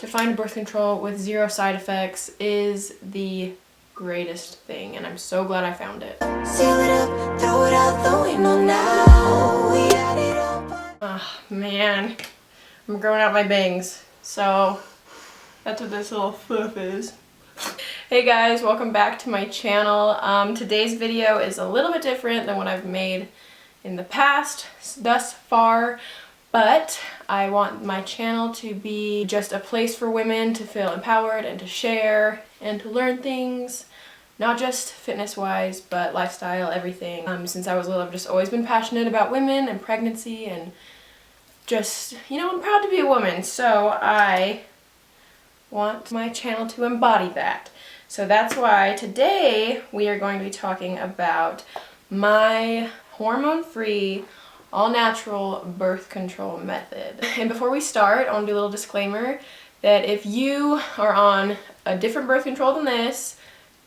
to find birth control with 0 side effects is the greatest thing, and I'm so glad I found it. Seal it up, throw it out the window now. We had it all. Oh man, I'm growing out my bangs, so that's what this little fluff is. Hey guys, welcome back to my channel. Today's video is a little bit different than what I've made in the past thus far, but I want my channel to be just a place for women to feel empowered and to share and to learn things, not just fitness-wise, but lifestyle, everything. Since I was little, I've just always been passionate about women and pregnancy and just, I'm proud to be a woman, so I want my channel to embody that. So that's why today we are going to be talking about my hormone-free, all-natural birth control method. And before we start, I want to do a little disclaimer that if you are on a different birth control than this,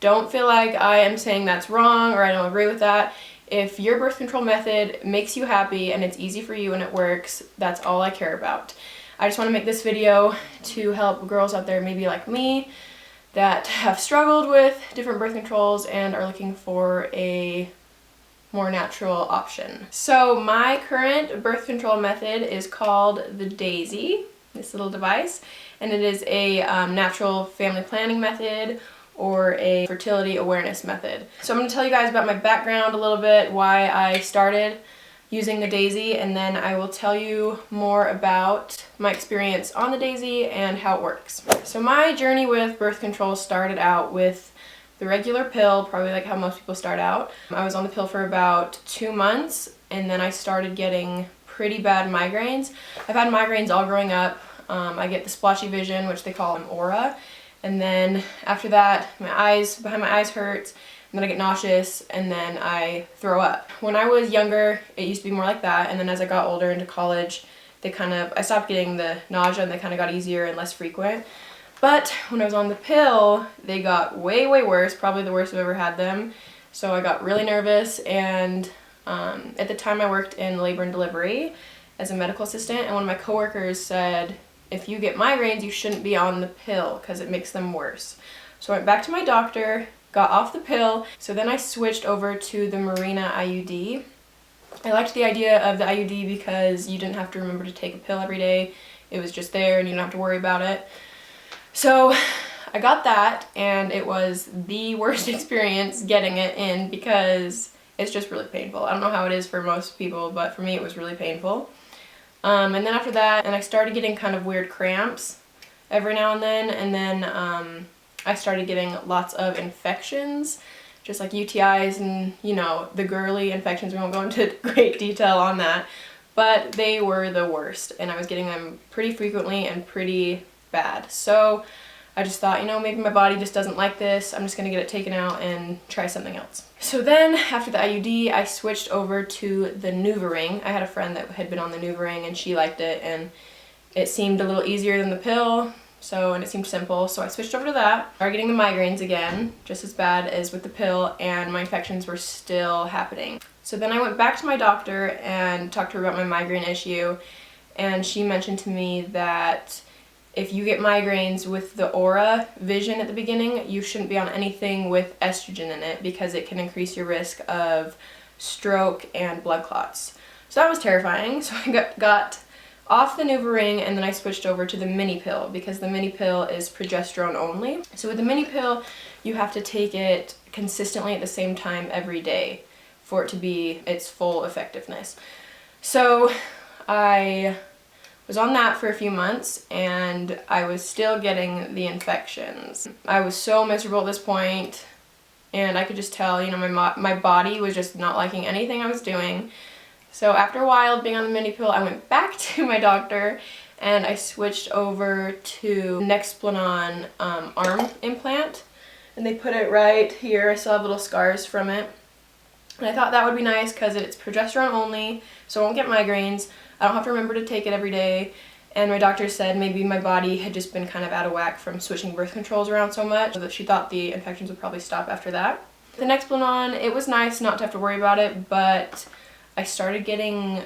don't feel like I am saying that's wrong or I don't agree with that. If your birth control method makes you happy and it's easy for you and it works, that's all I care about. I just want to make this video to help girls out there maybe like me that have struggled with different birth controls and are looking for a more natural option. So my current birth control method is called the Daysy, this little device, and it is a natural family planning method or a fertility awareness method. So I'm going to tell you guys about my background a little bit, why I started using the Daysy, and then I will tell you more about my experience on the Daysy and how it works. So my journey with birth control started out with the regular pill, probably like how most people start out. I was on the pill for about 2 months, and then I started getting pretty bad migraines. I've had migraines all growing up. I get the splotchy vision, which they call an aura, and then after that, behind my eyes hurts, and then I get nauseous, and then I throw up. When I was younger, it used to be more like that, and then as I got older into college, I stopped getting the nausea, and they kind of got easier and less frequent. But when I was on the pill, they got way, way worse, probably the worst I've ever had them. So I got really nervous, and at the time I worked in labor and delivery as a medical assistant, and one of my coworkers said, if you get migraines, you shouldn't be on the pill because it makes them worse. So I went back to my doctor, got off the pill, so then I switched over to the Mirena Iud. I liked the idea of the IUD because you didn't have to remember to take a pill every day. It was just there and you didn't have to worry about it. So I got that, and it was the worst experience getting it in because it's just really painful. I don't know how it is for most people, but for me it was really painful. And then after that, I started getting kind of weird cramps every now and then I started getting lots of infections, just like UTIs and, the girly infections. We won't go into great detail on that, but they were the worst, and I was getting them pretty frequently and pretty bad. So I just thought, maybe my body just doesn't like this. I'm just going to get it taken out and try something else. So then after the IUD, I switched over to the NuvaRing. I had a friend that had been on the NuvaRing and she liked it, and it seemed a little easier than the pill. And it seemed simple, so I switched over to that. Started getting the migraines again, just as bad as with the pill, and my infections were still happening. So then I went back to my doctor and talked to her about my migraine issue, and she mentioned to me that if you get migraines with the aura vision at the beginning, you shouldn't be on anything with estrogen in it because it can increase your risk of stroke and blood clots. So that was terrifying. So I got off the NuvaRing, and then I switched over to the mini pill because the mini pill is progesterone only. So with the mini pill, you have to take it consistently at the same time every day for it to be its full effectiveness. So I was on that for a few months, and I was still getting the infections. I was so miserable at this point, and I could just tell, my body was just not liking anything I was doing. So after a while being on the mini pill, I went back to my doctor and I switched over to Nexplanon arm implant, and they put it right here. I still have little scars from it, and I thought that would be nice because it's progesterone only, so I won't get migraines. I don't have to remember to take it every day, and my doctor said maybe my body had just been kind of out of whack from switching birth controls around so much, so that she thought the infections would probably stop after that. The Nexplanon, it was nice not to have to worry about it, but I started getting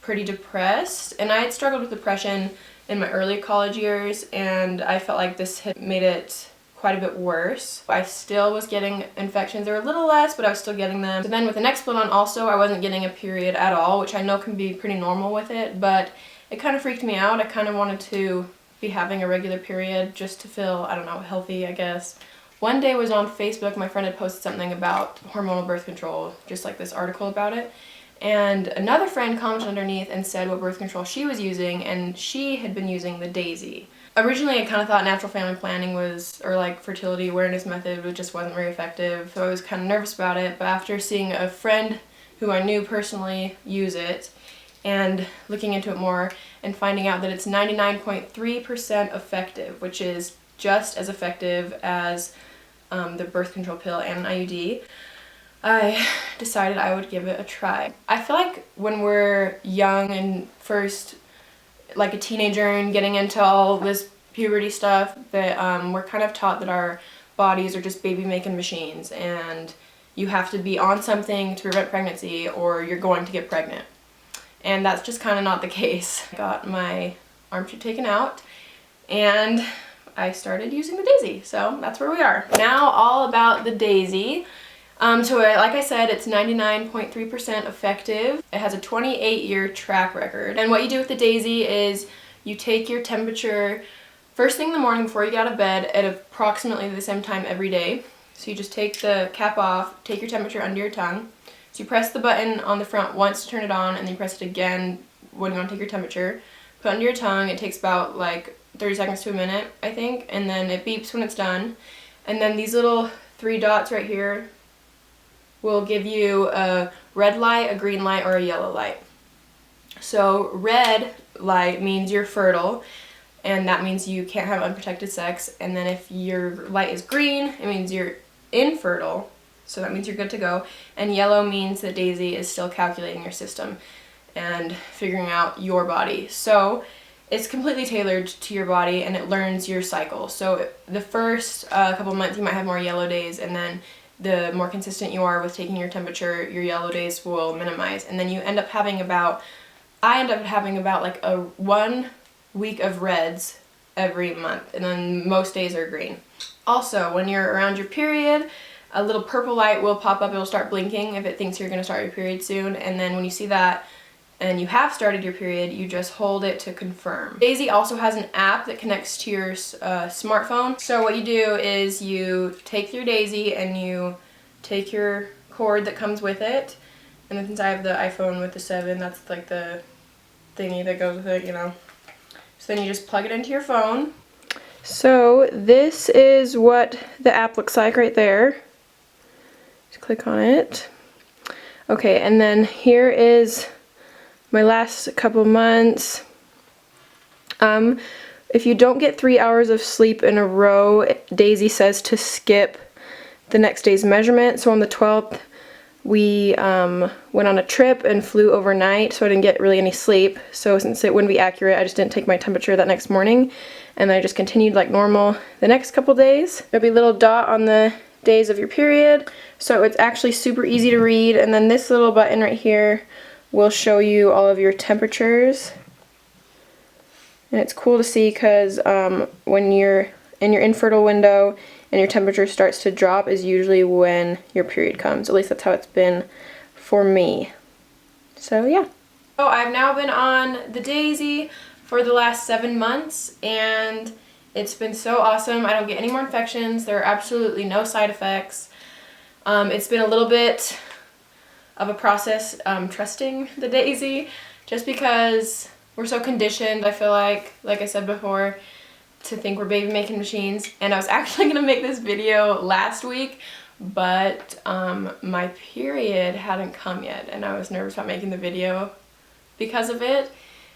pretty depressed, and I had struggled with depression in my early college years, and I felt like this had made it quite a bit worse. I still was getting infections. They were a little less, but I was still getting them. So then with the Nexplanon also, I wasn't getting a period at all, which I know can be pretty normal with it, but it kind of freaked me out. I kind of wanted to be having a regular period just to feel, I don't know, healthy, I guess. One day was on Facebook, my friend had posted something about hormonal birth control, just like this article about it. And another friend commented underneath and said what birth control she was using, and she had been using the Daysy. Originally I kind of thought natural family planning was, or like fertility awareness method, just wasn't very effective, so I was kind of nervous about it, but after seeing a friend who I knew personally use it, and looking into it more and finding out that it's 99.3% effective, which is just as effective as the birth control pill and an IUD, I decided I would give it a try. I feel like when we're young and first, like a teenager and getting into all this puberty stuff, that we're kind of taught that our bodies are just baby-making machines and you have to be on something to prevent pregnancy or you're going to get pregnant. And that's just kind of not the case. I got my arm tube taken out and I started using the Daysy, so that's where we are. Now all about the Daysy. So like I said, it's 99.3% effective. It has a 28-year track record. And what you do with the Daysy is you take your temperature first thing in the morning before you get out of bed at approximately the same time every day. So you just take the cap off, take your temperature under your tongue. So you press the button on the front once to turn it on, and then you press it again when you want to take your temperature. Put it under your tongue. It takes about like 30 seconds to a minute, I think, and then it beeps when it's done. And then these little 3 dots right here will give you a red light, a green light, or a yellow light. So red light means you're fertile, and that means you can't have unprotected sex. And then if your light is green, it means you're infertile, so that means you're good to go. And yellow means that Daysy is still calculating your system and figuring out your body. So it's completely tailored to your body, and it learns your cycle. So the first couple months you might have more yellow days, and then the more consistent you are with taking your temperature, your yellow days will minimize. And then you end up having about, I end up having about like 1 week of reds every month, and then most days are green. Also, when you're around your period, a little purple light will pop up. It'll start blinking if it thinks you're going to start your period soon, and then when you see that and you have started your period, you just hold it to confirm. Daysy also has an app that connects to your smartphone. So what you do is you take your Daysy and you take your cord that comes with it, and then since I have the iPhone with the 7, that's like the thingy that goes with it, you know. So then you just plug it into your phone. So this is what the app looks like right there. Just click on it. Okay, and then here is my last couple months. If you don't get 3 hours of sleep in a row, Daysy says to skip the next day's measurement. So on the 12th, we went on a trip and flew overnight, so I didn't get really any sleep. So since it wouldn't be accurate, I just didn't take my temperature that next morning, and I just continued like normal the next couple days. There'll be a little dot on the days of your period, so it's actually super easy to read. And then this little button right here will show you all of your temperatures, and it's cool to see because when you're in your infertile window and your temperature starts to drop is usually when your period comes. At least that's how it's been for me. So yeah. So I've now been on the Daysy for the last 7 months, and it's been so awesome. I don't get any more infections. There are absolutely no side effects. It's been a little bit of a process trusting the Daysy, just because we're so conditioned, I feel like I said before, to think we're baby making machines. And I was actually gonna make this video last week, but my period hadn't come yet, and I was nervous about making the video because of it.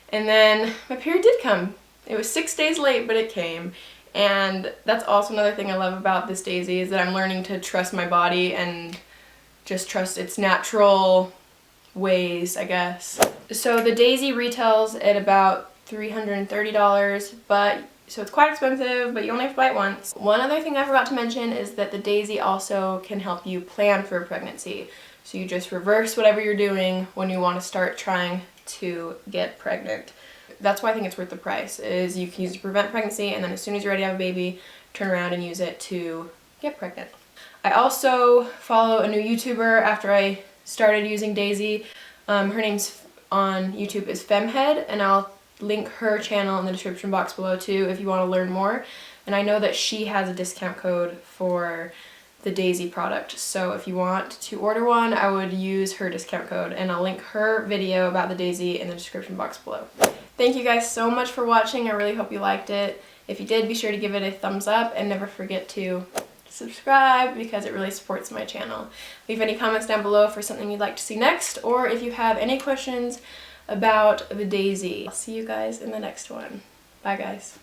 And then my period did come. It was 6 days late, but it came. And that's also another thing I love about this Daysy, is that I'm learning to trust my body and just trust its natural ways, I guess. So the Daysy retails at about $330, so it's quite expensive, but you only have to buy it once. One other thing I forgot to mention is that the Daysy also can help you plan for a pregnancy. So you just reverse whatever you're doing when you want to start trying to get pregnant. that's why I think it's worth the price, is you can use it to prevent pregnancy, and then as soon as you're ready to have a baby, turn around and use it to get pregnant. I also follow a new YouTuber after I started using Daysy. Her name's on YouTube is Femhead, and I'll link her channel in the description box below too if you want to learn more. And I know that she has a discount code for the Daysy product, so if you want to order one, I would use her discount code, and I'll link her video about the Daysy in the description box below. Thank you guys so much for watching. I really hope you liked it. If you did, be sure to give it a thumbs up, and never forget to subscribe because it really supports my channel. Leave any comments down below for something you'd like to see next, or if you have any questions about the Daysy. I'll see you guys in the next one. Bye guys.